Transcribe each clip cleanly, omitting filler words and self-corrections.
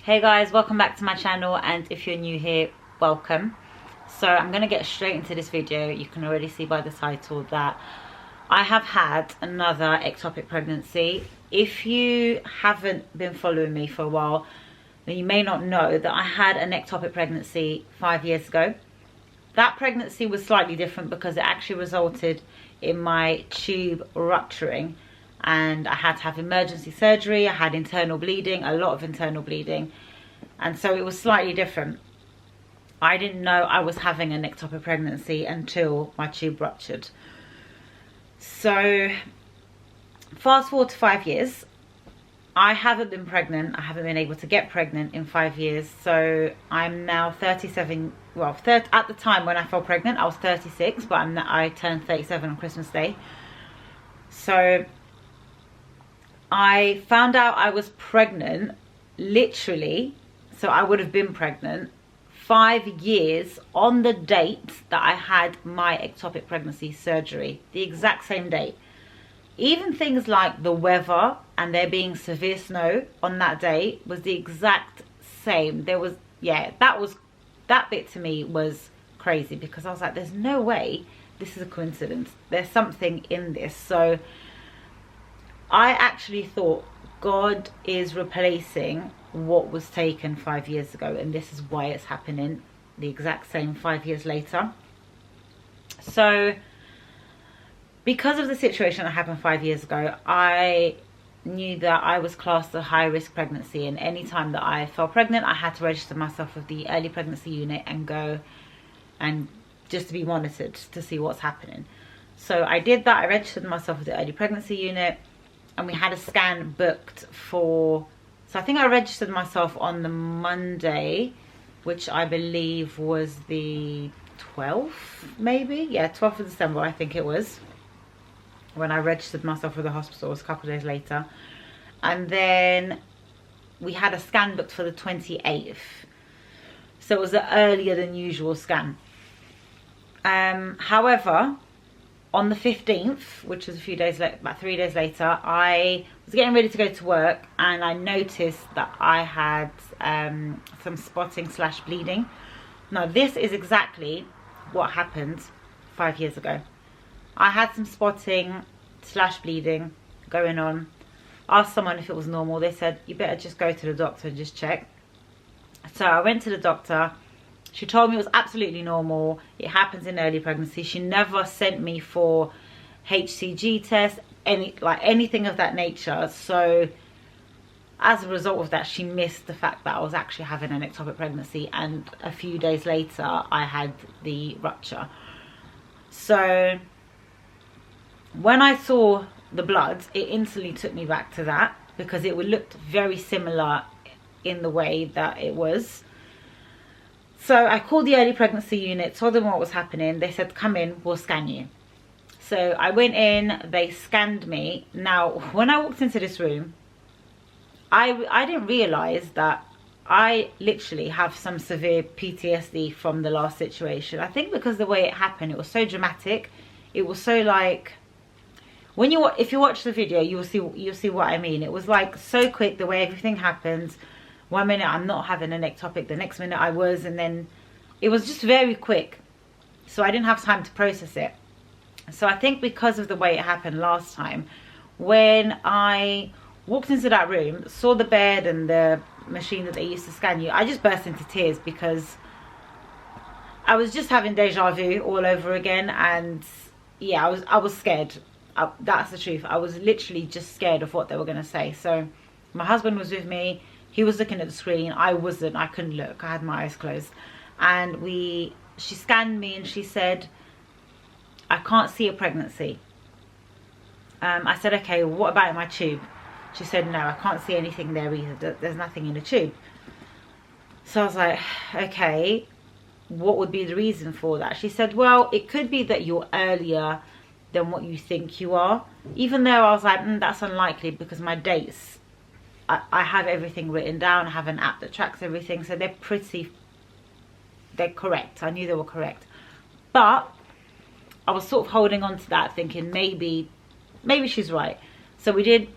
Hey guys, welcome back to my channel, and if you're new here, welcome. So I'm going to get straight into this video. You can already see by the title that I have had another ectopic pregnancy. If you haven't been following me for a while, then you may not know that I had an ectopic pregnancy 5 years ago. That pregnancy was slightly different because it actually resulted in my tube rupturing, and I had to have emergency surgery. I had internal bleeding, a lot of internal bleeding, and so it was slightly different. I didn't know I was having an ectopic pregnancy until my tube ruptured. So fast forward to 5 years, I haven't been pregnant. I haven't been able to get pregnant in 5 years. So I'm now 37. Well, at the time when I fell pregnant, I was 36, but I turned 37 on Christmas Day. So I found out I was pregnant, literally, so I would have been pregnant 5 years on the date that I had my ectopic pregnancy surgery, the exact same date. Even things like the weather and there being severe snow on that day was the exact same. There was, yeah, that bit to me was crazy, because I was like, there's no way this is a coincidence. There's something in this. So I actually thought God is replacing what was taken 5 years ago, and this is why it's happening the exact same 5 years later. So because of the situation that happened 5 years ago, I knew that I was classed a high-risk pregnancy, and any time that I fell pregnant, I had to register myself with the early pregnancy unit and go and just to be monitored to see what's happening. So I did that. I registered myself with the early pregnancy unit, and we had a scan booked for, so I think I registered myself on the Monday, which I believe was the 12th, maybe? Yeah, 12th of December, I think it was, when I registered myself for the hospital. It was a couple of days later. And then we had a scan booked for the 28th. So it was an earlier than usual scan. However, on the 15th, which was a few days later, about 3 days later, I was getting ready to go to work, and I noticed that I had some spotting / bleeding. Now, this is exactly what happened 5 years ago. I had some spotting / bleeding going on. Asked someone if it was normal. They said, you better just go to the doctor and just check. So I went to the doctor. She told me it was absolutely normal. It happens in early pregnancy. She never sent me for HCG tests, anything of that nature. So as a result of that, she missed the fact that I was actually having an ectopic pregnancy, and a few days later I had the rupture. So when I saw the blood, it instantly took me back to that, because it looked very similar in the way that it was. So I called the early pregnancy unit, told them what was happening. They said, come in, we'll scan you. So I went in, they scanned me. Now, when I walked into this room, I didn't realize that I literally have some severe PTSD from the last situation. I think because the way it happened, it was so dramatic. It was so like, if you watch the video, you'll see what I mean. It was like so quick, the way everything happened. 1 minute I'm not having an ectopic, the next minute I was, and then it was just very quick. So I didn't have time to process it. So I think because of the way it happened last time, when I walked into that room, saw the bed and the machine that they used to scan you, I just burst into tears, because I was just having deja vu all over again. And yeah, I was scared. That's the truth. I was literally just scared of what they were going to say. So my husband was with me. He was looking at the screen. I wasn't. I couldn't look. I had my eyes closed. And she scanned me, and she said, I can't see a pregnancy. I said, okay, what about my tube? She said, no, I can't see anything there either. There's nothing in the tube. So I was like, okay, what would be the reason for that? She said, well, it could be that you're earlier than what you think you are. Even though I was like, that's unlikely, because my dates, I have everything written down. I have an app that tracks everything, so they're correct. I knew they were correct, but I was sort of holding on to that, thinking maybe she's right. So we did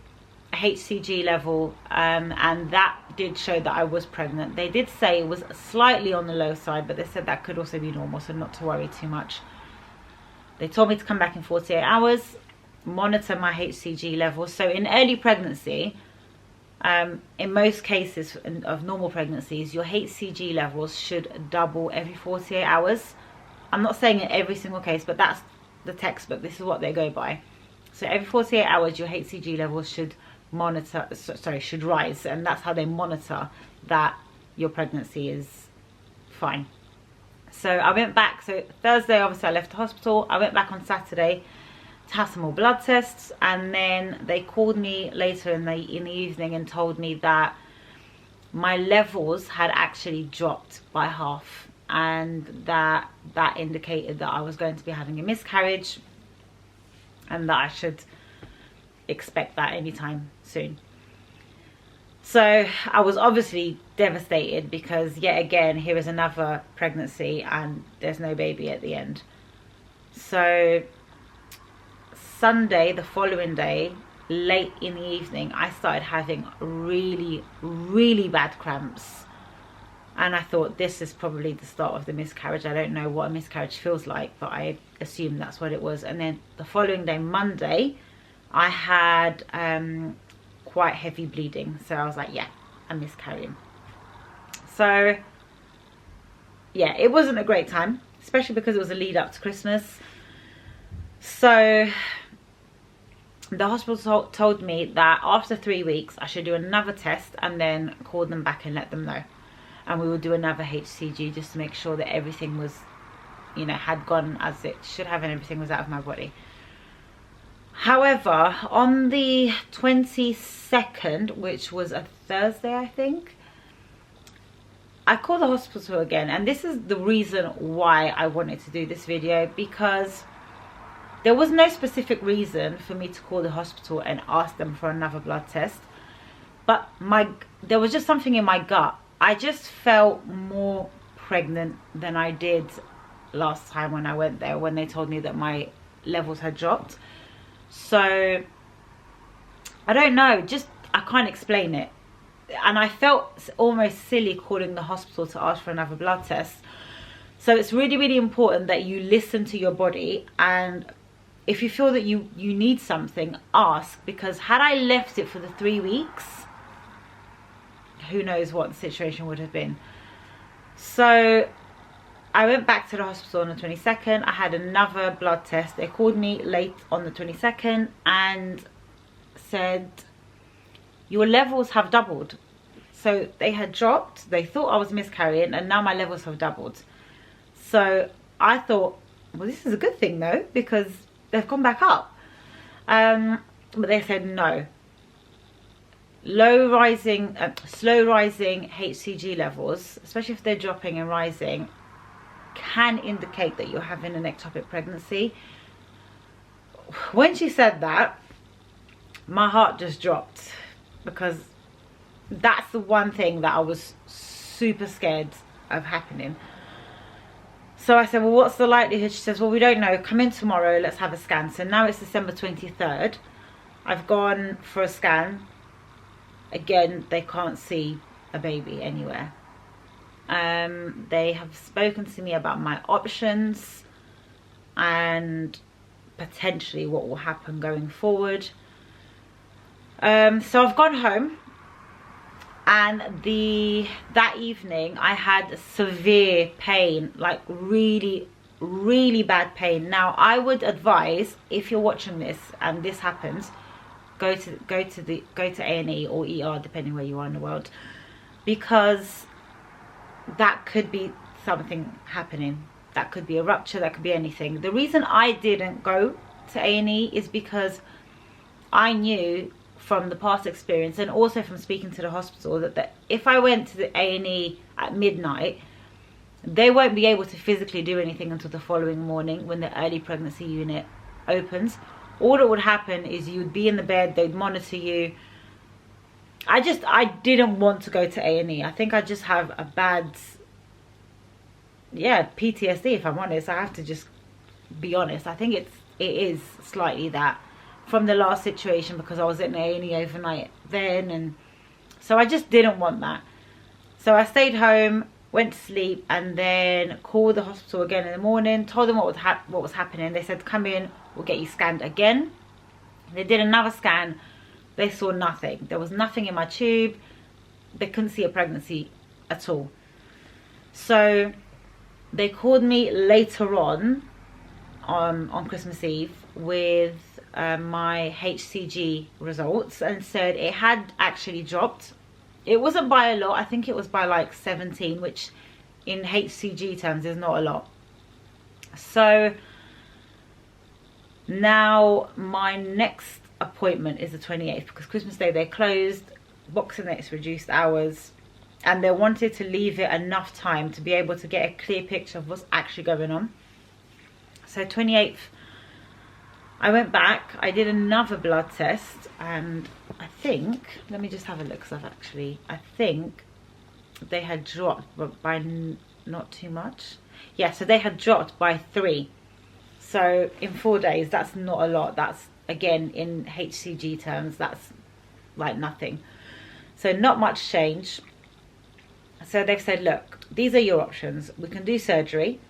a HCG level, and that did show that I was pregnant. They did say it was slightly on the low side, but they said that could also be normal, so not to worry too much. They told me to come back in 48 hours, monitor my HCG levels. So in early pregnancy, in most cases of normal pregnancies, your HCG levels should double every 48 hours. I'm not saying in every single case, but that's the textbook. This is what they go by. So every 48 hours, your HCG levels should should rise, and that's how they monitor that your pregnancy is fine. So I went back. So Thursday, obviously, I left the hospital. I went back on Saturday to have some more blood tests, and then they called me later in the evening and told me that my levels had actually dropped by half, and that indicated that I was going to be having a miscarriage, and that I should expect that anytime soon. So I was obviously devastated, because yet again, here is another pregnancy and there's no baby at the end. So Sunday, the following day, late in the evening, I started having really, really bad cramps. And I thought, this is probably the start of the miscarriage. I don't know what a miscarriage feels like, but I assumed that's what it was. And then the following day, Monday, I had quite heavy bleeding. So I was like, yeah, I'm miscarrying. So yeah, it wasn't a great time, especially because it was a lead up to Christmas. So the hospital told me that after 3 weeks, I should do another test and then call them back and let them know. And we would do another HCG just to make sure that everything was, you know, had gone as it should have, and everything was out of my body. However, on the 22nd, which was a Thursday, I think, I called the hospital again. And this is the reason why I wanted to do this video, because there was no specific reason for me to call the hospital and ask them for another blood test. But there was just something in my gut. I just felt more pregnant than I did last time when I went there, when they told me that my levels had dropped. So I don't know, just I can't explain it. And I felt almost silly calling the hospital to ask for another blood test. So it's really, really important that you listen to your body, and if you feel that you need something, ask. Because had I left it for the 3 weeks, who knows what the situation would have been. So I went back to the hospital on the 22nd. I had another blood test. They called me late on the 22nd and said, your levels have doubled. So they had dropped. They thought I was miscarrying, and now my levels have doubled. So I thought, well, this is a good thing though, because they've gone back up. But they said no. Slow rising HCG levels, especially if they're dropping and rising, can indicate that you're having an ectopic pregnancy. When she said that, my heart just dropped, because that's the one thing that I was super scared of happening. So I said, well, what's the likelihood? She says, well, we don't know. Come in tomorrow, let's have a scan. So now it's December 23rd. I've gone for a scan. Again, they can't see a baby anywhere. They have spoken to me about my options and potentially what will happen going forward. So I've gone home, and that evening I had severe pain, like really, really bad pain. Now I would advise, if you're watching this and this happens, go to A&E or ER, depending where you are in the world, because that could be something happening. That could be a rupture, that could be anything. The reason I didn't go to A&E is because I knew from the past experience, and also from speaking to the hospital, that if I went to the A&E at midnight, they won't be able to physically do anything until the following morning when the early pregnancy unit opens. All that would happen is you'd be in the bed, they'd monitor you. I didn't want to go to A&E. I think I just have a bad, PTSD, if I'm honest. I have to just be honest. I think it is slightly that from the last situation, because I was in A&E overnight then, and so I just didn't want that. So I stayed home, went to sleep, and then called the hospital again in the morning, told them what was happening. They said, come in, we'll get you scanned again. They did another scan. They saw nothing. There was nothing in my tube. They couldn't see a pregnancy at all. So they called me later on Christmas Eve with my HCG results, and said it had actually dropped. It wasn't by a lot. I think it was by like 17, which in HCG terms is not a lot. So now my next appointment is the 28th, because Christmas Day they're closed, Boxing Day's reduced hours, and they wanted to leave it enough time to be able to get a clear picture of what's actually going on. So 28th, I went back, I did another blood test, and I think, let me just have a look, because I think they had dropped, but by not too much. Yeah, so they had dropped by 3. So in 4 days, that's not a lot. That's, again, in HCG terms, that's like nothing. So not much change. So they've said, look, these are your options. We can do surgery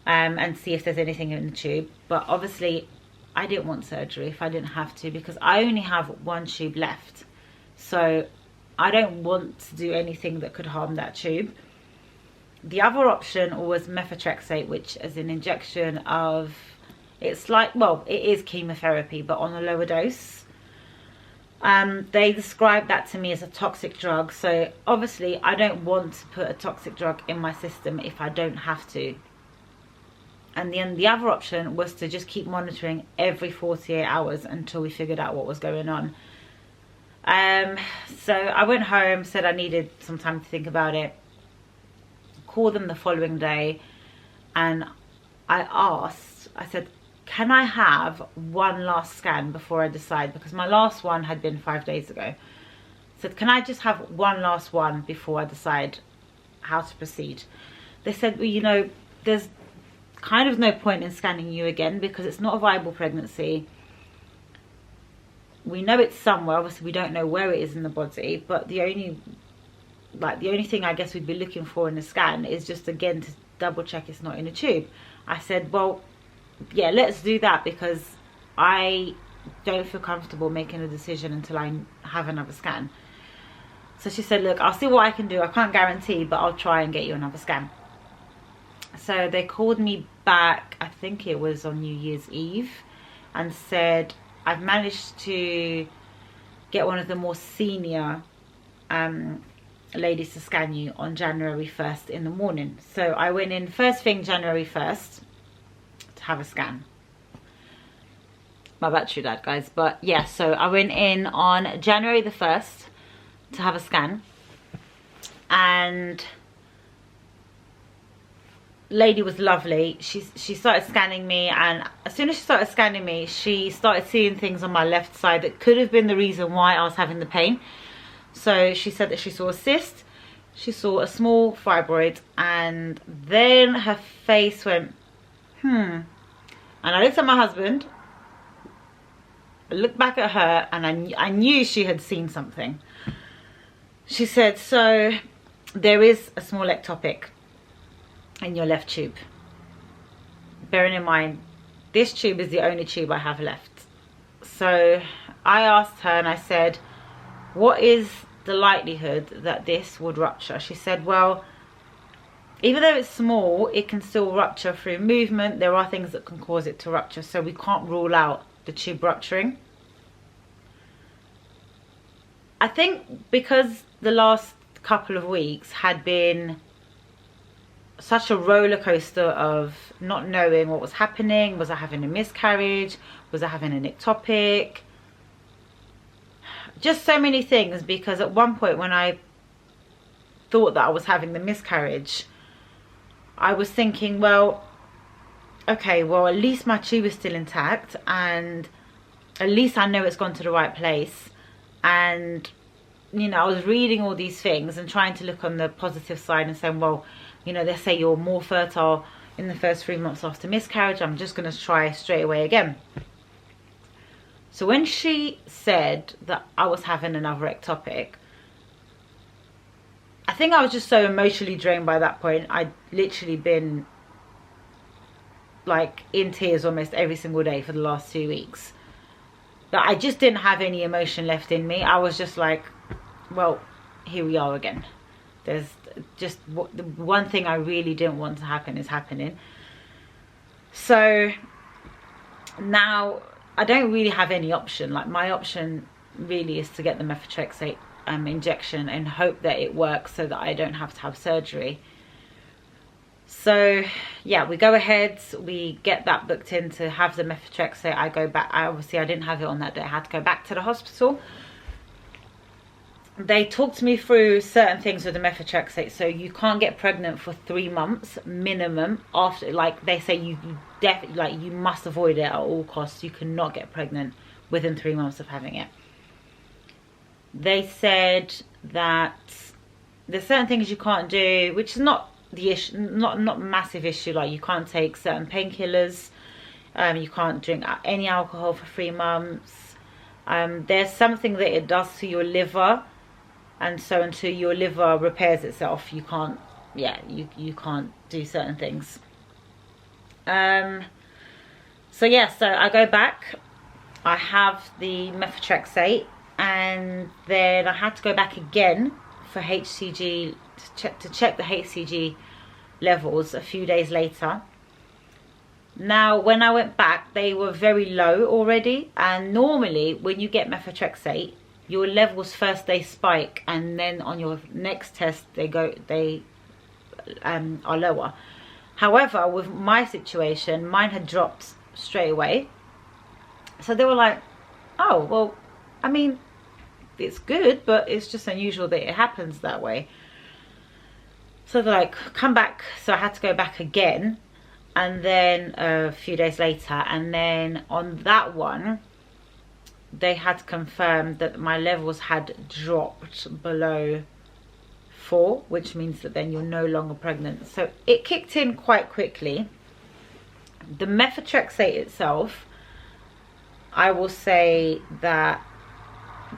and see if there's anything in the tube. But obviously, I didn't want surgery if I didn't have to, because I only have 1 tube left. So I don't want to do anything that could harm that tube. The other option was methotrexate, which is an injection of, it's like, well, it is chemotherapy, but on a lower dose. They described that to me as a toxic drug. So obviously I don't want to put a toxic drug in my system if I don't have to. And then the other option was to just keep monitoring every 48 hours until we figured out what was going on. So I went home, said I needed some time to think about it. Called them the following day, and I said, can I have one last scan before I decide? Because my last one had been 5 days ago. I said, can I just have one last one before I decide how to proceed? They said, well, you know, there's kind of no point in scanning you again, because it's not a viable pregnancy. We know it's somewhere, obviously we don't know where it is in the body, but the only thing I guess we'd be looking for in a scan is just, again, to double check it's not in a tube. I said, well, yeah, let's do that, because I don't feel comfortable making a decision until I have another scan. So she said, look, I'll see what I can do. I can't guarantee, but I'll try and get you another scan. So they called me back, I think it was on New Year's Eve, and said, I've managed to get one of the more senior ladies to scan you on January 1st in the morning. So I went in first thing January 1st to have a scan. My battery died, guys, but yeah, so I went in on January the 1st to have a scan, and lady was lovely. She started scanning me, and as soon as she started scanning me, she started seeing things on my left side that could have been the reason why I was having the pain. So she said that she saw a cyst, she saw a small fibroid, and then her face went, and I looked at my husband, I looked back at her, and I knew she had seen something. She said, so there is a small ectopic in your left tube. Bearing in mind, this tube is the only tube I have left. So I asked her, and I said, what is the likelihood that this would rupture? She said, well, even though it's small, it can still rupture through movement. There are things that can cause it to rupture, so we can't rule out the tube rupturing. I think because the last couple of weeks had been such a roller coaster of not knowing what was happening. Was I having a miscarriage? Was I having an ectopic? Just so many things, because at one point when I thought that I was having the miscarriage, I was thinking, well, okay, well, at least my tube is still intact, and at least I know it's gone to the right place. And, you know, I was reading all these things and trying to look on the positive side and saying, well, you know, they say you're more fertile in the first 3 months after miscarriage. I'm just going to try straight away again. So when she said that I was having another ectopic, I think I was just so emotionally drained by that point. I'd literally been like in tears almost every single day for the last 2 weeks, that I just didn't have any emotion left in me. I was just like, well, here we are again. There's just the one thing I really didn't want to happen is happening. So now I don't really have any option. Like, my option really is to get the methotrexate injection and hope that it works so that I don't have to have surgery. So yeah, we go ahead, we get that booked in to have the methotrexate. I go back. I didn't have it on that day. I had to go back to the hospital. They talked me through certain things with the methotrexate. So you can't get pregnant for 3 months minimum after, like, they say you definitely, like, you must avoid it at all costs. You cannot get pregnant within 3 months of having it. They said that there's certain things you can't do, which is not the issue, not massive issue. Like, you can't take certain painkillers, you can't drink any alcohol for 3 months. There's something that it does to your liver, and so until your liver repairs itself, you can't, yeah, you can't do certain things. So yeah, so I go back, I have the methotrexate, and then I had to go back again for HCG to check the HCG levels a few days later. Now, when I went back, they were very low already, and normally when you get methotrexate, your levels first they spike, and then on your next test they are lower. However, with my situation, mine had dropped straight away. So they were like, oh, well, I mean, it's good, but it's just unusual that it happens that way. So they're like, come back. So I had to go back again, and then a few days later, and then on that one they had confirmed that my levels had dropped below 4, which means that then you're no longer pregnant. So it kicked in quite quickly. The methotrexate itself, I will say that,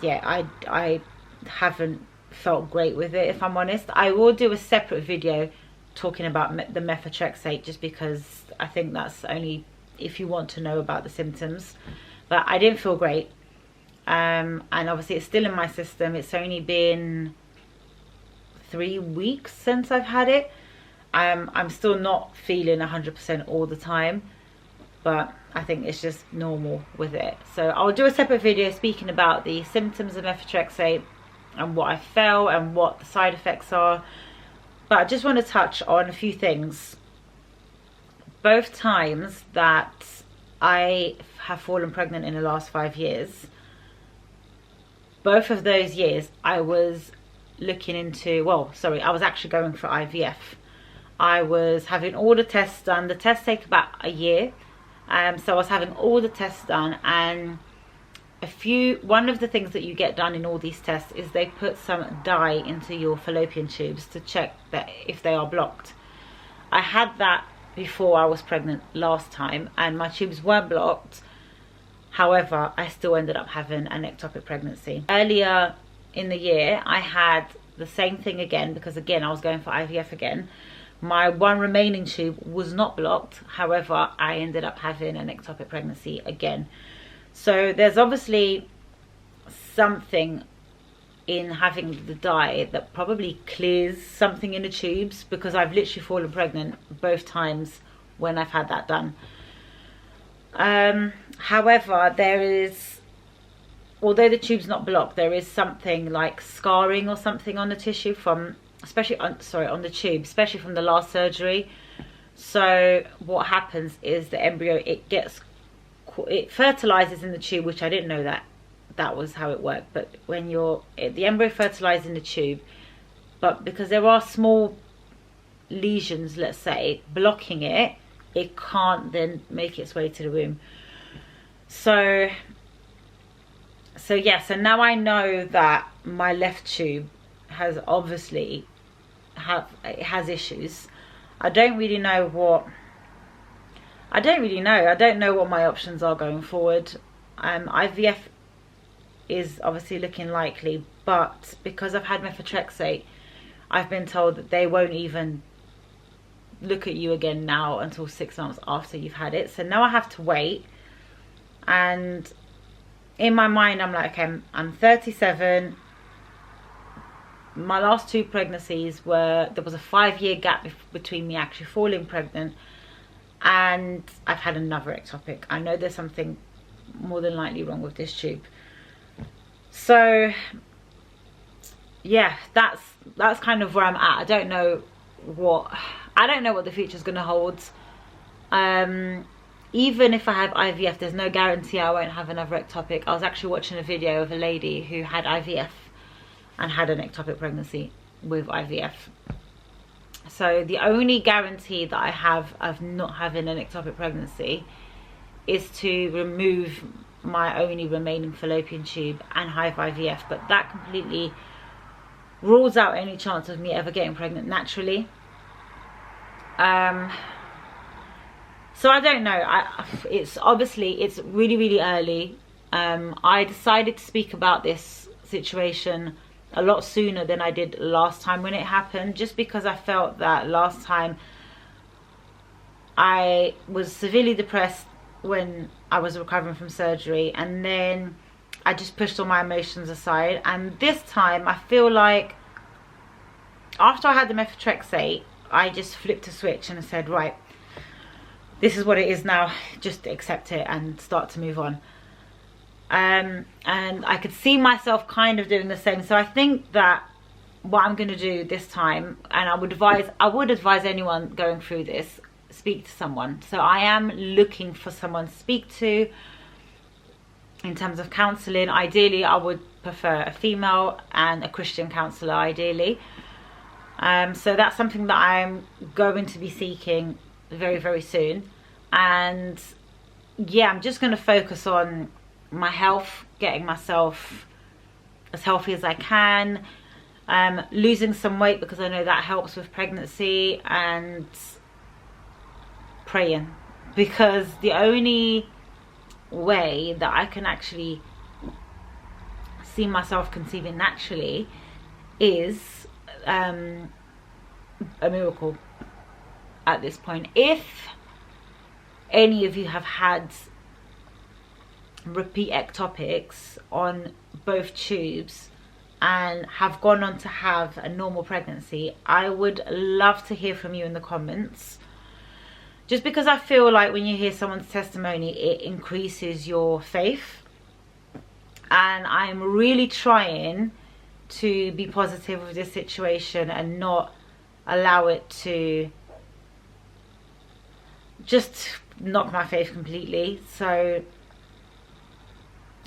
yeah, I haven't felt great with it, if I'm honest. I will do a separate video talking about the methotrexate, just because I think that's only if you want to know about the symptoms. But I didn't feel great, and obviously it's still in my system. It's only been 3 weeks since I've had it. I'm still not feeling 100% all the time, but I think it's just normal with it. So I'll do a separate video speaking about the symptoms of methotrexate and what I felt and what the side effects are. But I just want to touch on a few things. Both times that I have fallen pregnant in the last 5 years, both of those years I was looking into, well, sorry, I was actually going for IVF. I was having all the tests done. The tests take about a year. So I was having all the tests done, and one of the things that you get done in all these tests is they put some dye into your fallopian tubes to check that if they are blocked. I had that before I was pregnant last time, and my tubes weren't blocked. However, I still ended up having an ectopic pregnancy. Earlier in the year, I had the same thing again, because again I was going for IVF again. My one remaining tube was not blocked. However, I ended up having an ectopic pregnancy again. So there's obviously something in having the dye that probably clears something in the tubes, because I've literally fallen pregnant both times when I've had that done. However, there is, although the tube's not blocked, there is something like scarring or something on the tissue from, especially on the tube, especially from the last surgery. So what happens is the embryo, it fertilizes in the tube, which I didn't know that was how it worked. But when the embryo fertilizes in the tube, but because there are small lesions, let's say, blocking it, it can't then make its way to the womb. So yeah, so now I know that my left tube has obviously has issues. I don't know what my options are going forward. IVF is obviously looking likely, but because I've had methotrexate, I've been told that they won't even look at you again now until 6 months after you've had it. So now I have to wait. And in my mind, I'm like, okay, I'm 37. My last 2 pregnancies there was a 5-year gap between me actually falling pregnant, and I've had another ectopic. I know there's something more than likely wrong with this tube. So yeah, that's kind of where I'm at. I don't know what the future's gonna hold. Even if I have IVF, there's no guarantee I won't have another ectopic. I was actually watching a video of a lady who had IVF and had an ectopic pregnancy with IVF. So the only guarantee that I have of not having an ectopic pregnancy is to remove my only remaining fallopian tube and have IVF, but that completely rules out any chance of me ever getting pregnant naturally. So I don't know. It's really early. I decided to speak about this situation a lot sooner than I did last time when it happened, just because I felt that last time I was severely depressed when I was recovering from surgery, and then I just pushed all my emotions aside. And this time I feel like after I had the methotrexate, I just flipped a switch and I said, right, this is what it is now, just accept it and start to move on. And I could see myself kind of doing the same. So I think that what I'm going to do this time, and I would advise anyone going through this, speak to someone. So I am looking for someone to speak to in terms of counselling. Ideally, I would prefer a female and a Christian counsellor, ideally. So that's something that I'm going to be seeking very soon. And yeah, I'm just going to focus on my health, getting myself as healthy as I can, losing some weight because I know that helps with pregnancy, and praying, because the only way that I can actually see myself conceiving naturally is a miracle at this point. If any of you have had repeat ectopics on both tubes and have gone on to have a normal pregnancy, I would love to hear from you in the comments, just because I feel like when you hear someone's testimony, it increases your faith. And I'm really trying to be positive with this situation and not allow it to just knock my faith completely. So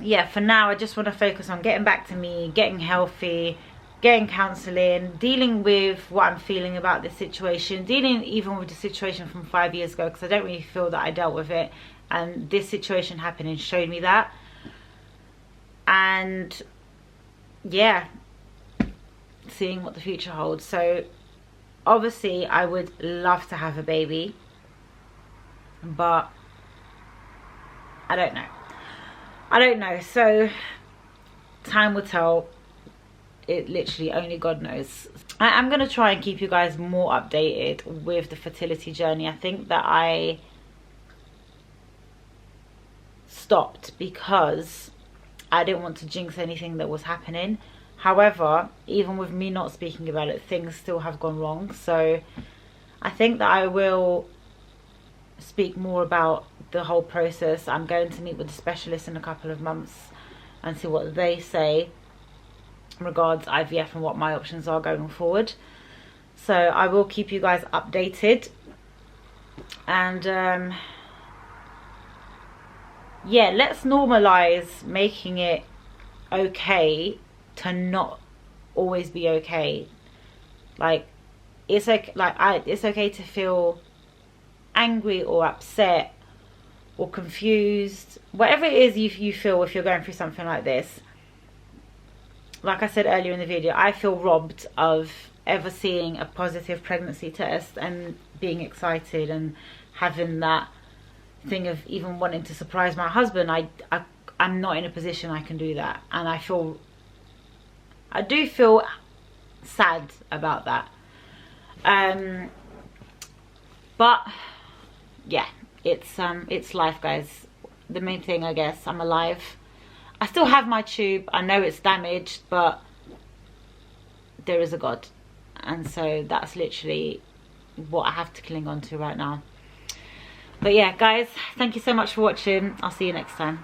yeah, for now I just want to focus on getting back to me, getting healthy, getting counselling, dealing with what I'm feeling about this situation, dealing even with the situation from 5 years ago, because I don't really feel that I dealt with it, and this situation happening showed me that. And yeah, seeing what the future holds. So obviously I would love to have a baby, but I don't know. So time will tell. It literally, only God knows. I'm going to try and keep you guys more updated with the fertility journey. I think that I stopped because I didn't want to jinx anything that was happening. However, even with me not speaking about it, things still have gone wrong. So I think that I will speak more about the whole process. I'm going to meet with the specialist in a couple of months and see what they say regards IVF and what my options are going forward. So I will keep you guys updated. And yeah, let's normalize making it okay to not always be okay. Like, it's like it's okay to feel angry or upset or confused, whatever it is you feel if you're going through something like this. Like I said earlier in the video, I feel robbed of ever seeing a positive pregnancy test and being excited and having that thing of even wanting to surprise my husband. I I'm not in a position I can do that, and I do feel sad about that. But yeah, it's life, guys. The main thing, I guess, I'm alive. I still have my tube. I know it's damaged, but there is a God, and so that's literally what I have to cling on to right now. But yeah, guys, thank you so much for watching. I'll see you next time.